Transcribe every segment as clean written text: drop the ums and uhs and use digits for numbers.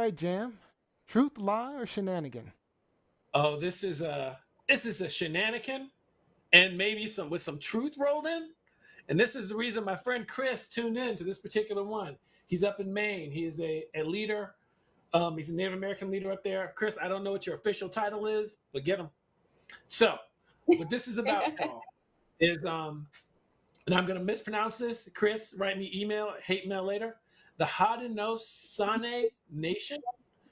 right, Jam. Truth, lie, or shenanigan? Oh, this is a shenanigan, and maybe some truth rolled in. And this is the reason my friend Chris tuned in to this particular one. He's up in Maine. He is a leader. He's a Native American leader up there. Chris, I don't know what your official title is, but get him. So, what this is about, y'all, is and I'm going to mispronounce this. Chris, write me hate mail later. The Haudenosaunee Nation,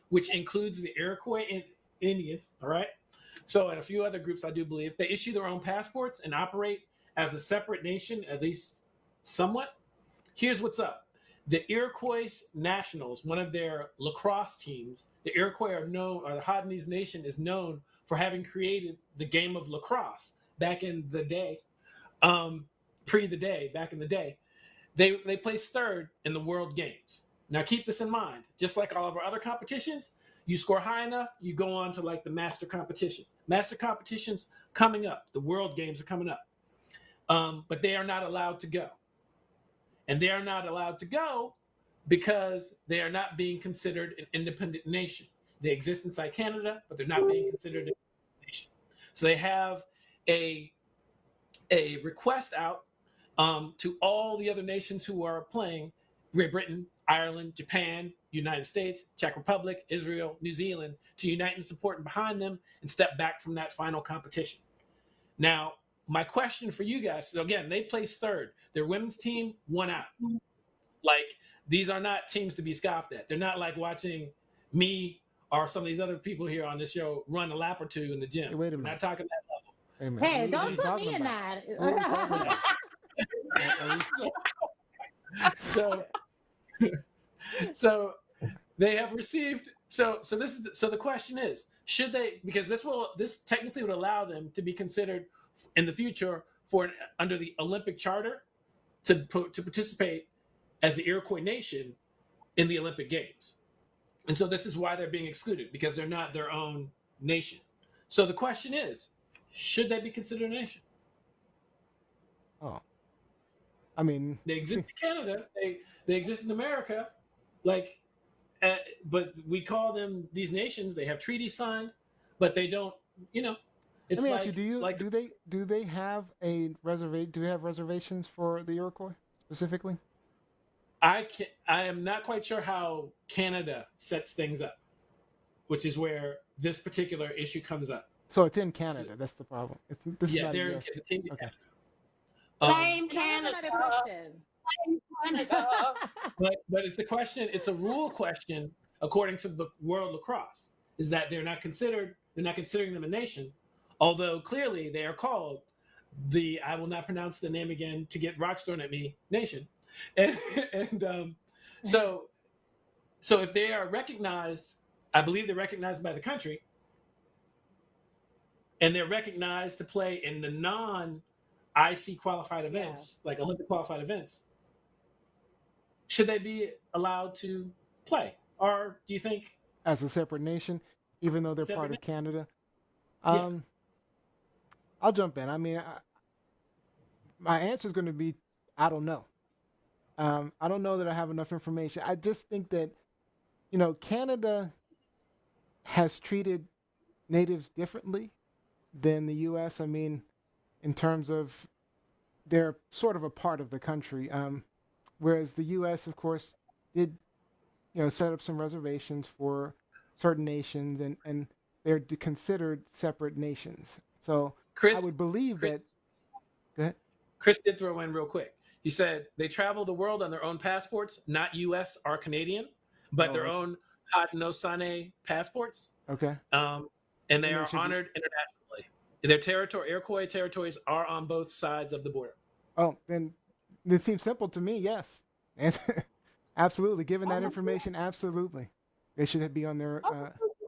which includes the Iroquois Indians, all right? So, and a few other groups, I do believe, they issue their own passports and operate as a separate nation, at least somewhat. Here's what's up. The Iroquois Nationals, one of their lacrosse teams, the Iroquois are known, or the Haudenosaunee Nation is known for having created the game of lacrosse back in the day, back in the day. They placed third in the World Games. Now keep this in mind. Just like all of our other competitions, you score high enough, you go on to like the master competition. Master competitions coming up. The World Games are coming up. But they are not allowed to go. And they are not allowed to go because they are not being considered an independent nation. They exist inside Canada, but they're not being considered an independent nation. So they have a request out to all the other nations who are playing: Great Britain, Ireland, Japan, United States, Czech Republic, Israel, New Zealand, to unite in support behind them and step back from that final competition. Now, my question for you guys, so again, they placed third. Their women's team won out. Like, these are not teams to be scoffed at. They're not like watching me or some of these other people here on this show run a lap or two in the gym. Hey, wait a We're minute. not talking that level. Wait a minute. Hey, What are don't you put talking me in about? that. What are you talking about? So, so they have received. So the question is, should they? Because this technically would allow them to be considered in the future under the Olympic Charter to participate as the Iroquois Nation in the Olympic Games. And so this is why they're being excluded, because they're not their own nation. So the question is, should they be considered a nation? Oh, I mean, They exist in Canada. They exist in America, like, but we call them these nations. They have treaties signed, but they don't. You know, let it's me ask you: like do they have a reservation? Do they have reservations for the Iroquois specifically? I am not quite sure how Canada sets things up, which is where this particular issue comes up. So it's in Canada. That's the problem. This is Yeah, not a they're U.S. the team in Okay. Canada. Blame And I have Canada. another question. Blame Canada. But it's a question. It's a rule question according to the World Lacrosse. Is that they're not considering them a nation, although clearly they are called the, I will not pronounce the name again to get rocks thrown at me, nation. And so if they are recognized, I believe they're recognized by the country, and they're recognized to play in the non-IC qualified events, like Olympic qualified events. Should they be allowed to play, or do you think As a separate nation, even though they're part separate? of Canada. Yeah. I'll jump in. I mean, my answer is going to be, I don't know. I don't know that I have enough information. I just think that, Canada has treated natives differently than the U.S. I mean, in terms of they're sort of a part of the country, whereas the U.S., of course, did set up some reservations for certain nations, and they're considered separate nations. So I would believe that. Go ahead. Chris did throw in real quick. He said they travel the world on their own passports, not U.S. or Canadian, but their own Haudenosaunee passports. Okay. And they are honored internationally. Their Iroquois territories are on both sides of the border. Oh, then it seems simple to me. Yes, and absolutely. Given that information, absolutely, they should be on their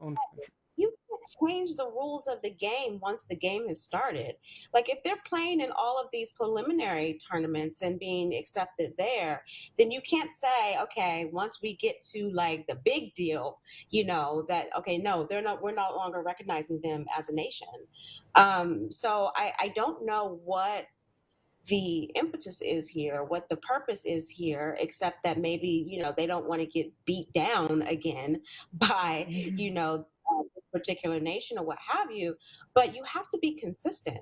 own country. You can't change the rules of the game once the game has started. Like, if they're playing in all of these preliminary tournaments and being accepted there, then you can't say, okay, once we get to like the big deal, that, okay, no, we're no longer recognizing them as a nation. So I don't know what the impetus is here, what the purpose is here, except that maybe, they don't want to get beat down again by, this particular nation or what have you. But you have to be consistent.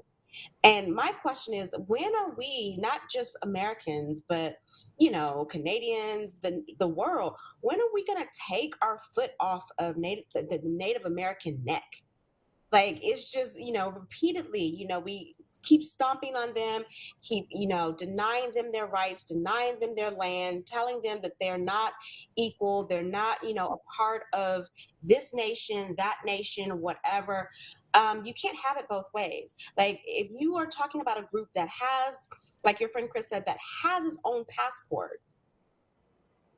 And my question is, when are we, not just Americans, but Canadians, the world, when are we going to take our foot off of the Native American neck? Like, it's just, repeatedly, we keep stomping on them, keep, denying them their rights, denying them their land, telling them that they're not equal, they're not, a part of this nation, that nation, whatever. You can't have it both ways. Like, if you are talking about a group that has, like your friend Chris said, that has its own passport,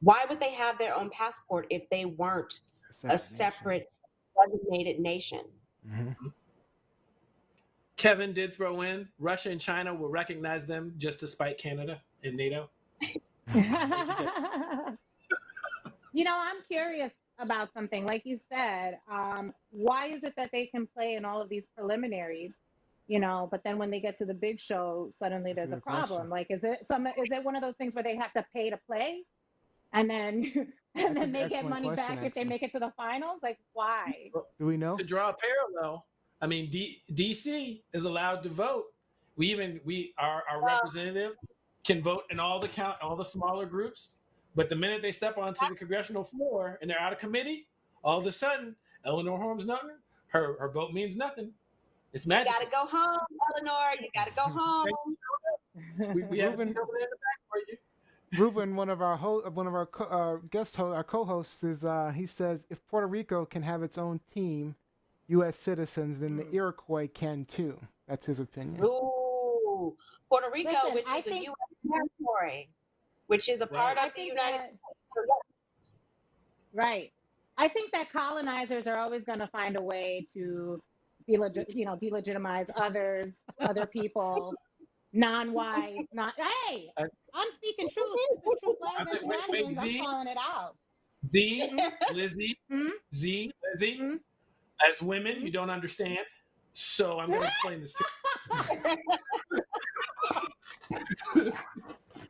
why would they have their own passport if they weren't a separate designated nation? Mm-hmm. Kevin did throw in Russia and China will recognize them just to spite Canada and NATO. I'm curious about something. Like you said, why is it that they can play in all of these preliminaries, but then when they get to the big show, suddenly there's a problem? Like, is it one of those things where they have to pay to play, and then they get money back if they make it to the finals? Like, why? Do we know? To draw a parallel, I mean, DC is allowed to vote. Our representative can vote in all the smaller groups, but the minute they step onto the congressional floor and they're out of committee, all of a sudden, Eleanor Holmes Norton, her vote means nothing. It's magic. You gotta go home, Eleanor. You gotta go home. We have it in the back for you. Ruben, one of our guest hosts, our co-hosts, he says if Puerto Rico can have its own team, U.S. citizens, then the Iroquois can too. That's his opinion. Ooh, Puerto Rico, which is a U.S. territory, which is a part of the United States. Right. I think that colonizers are always going to find a way to, delegitimize other people, non-white, hey, I'm speaking truth. This is True Lies and Shenanigans. I'm calling it out. Lizzie. As women, you don't understand, so I'm going to explain this to you.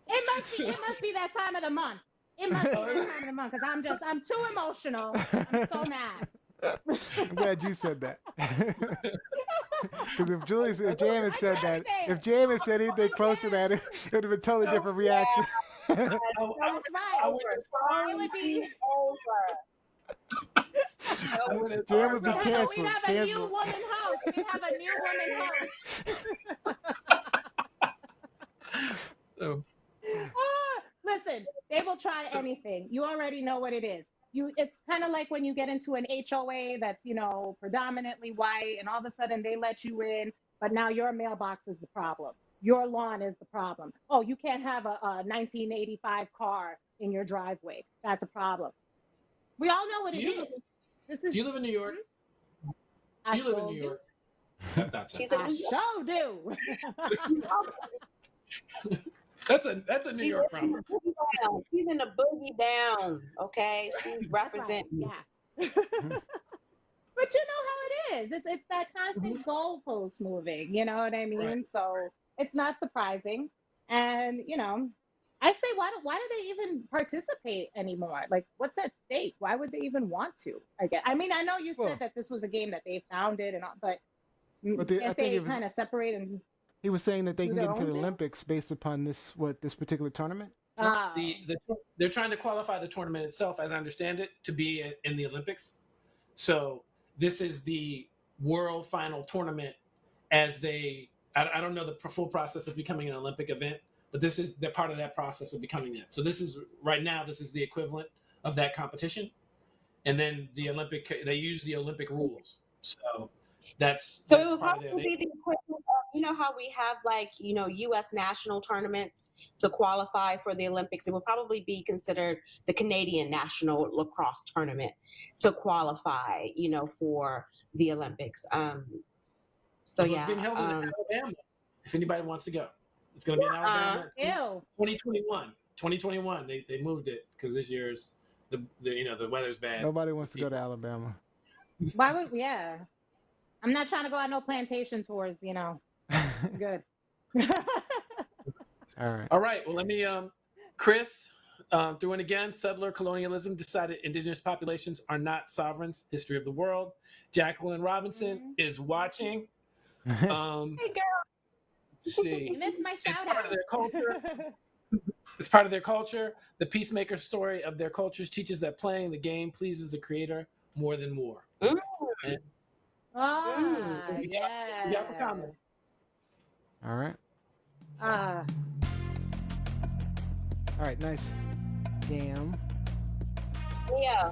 It must be that time of the month. It must be that time of the month because I'm too emotional. I'm so mad. I'm glad you said that. Because if Jam had said that, if Jam had said anything close to that, it would have been a totally different reaction. That's right. It would be over. Jam would be canceled. We'd have a new woman host. Listen, they will try anything. You already know what it is. It's kind of like when you get into an HOA that's, predominantly white, and all of a sudden they let you in, but now your mailbox is the problem. Your lawn is the problem. Oh, you can't have a 1985 car in your driveway. That's a problem. We all know what it is. Do you live in New York? I live in New York. I sure do. That's a New York problem. She's in the boogie down. Okay, she's representing. Right. Yeah. But you know how it is. It's that constant goalpost moving. You know what I mean? Right. So it's not surprising. And I say, why do they even participate anymore? Like, what's at stake? Why would they even want to? I mean, I know you said that this was a game that they founded and all, but if they kind of separate and. He was saying that they can get into the Olympics based upon this particular tournament. They're trying to qualify the tournament itself, as I understand it, to be in the Olympics. So this is the world final tournament. I don't know the full process of becoming an Olympic event, but they're part of that process of becoming that. So this is the equivalent of that competition, and then they use the Olympic rules. So that's it would probably be the equivalent of, how we have U.S. national tournaments to qualify for the Olympics. It would probably be considered the Canadian national lacrosse tournament to qualify, for the Olympics. So it's being held in Alabama. If anybody wants to go, it's going to be in Alabama. 2021. They moved it because this year's the weather's bad. Nobody wants to go to Alabama. Why would? Yeah. I'm not trying to go on no plantation tours, Good. All right. All right. Well, let me. Chris threw in again. Settler colonialism decided indigenous populations are not sovereigns. History of the world. Jacqueline Robinson is watching. Um, Hey, girl. let's see. You missed my It's shout part of out. their culture. It's part of their culture. The peacemaker story of their cultures teaches that playing the game pleases the creator more than war. Mm, And Ah, we yeah. got for comment. All right. Ah. All right. Nice. Damn. yeah.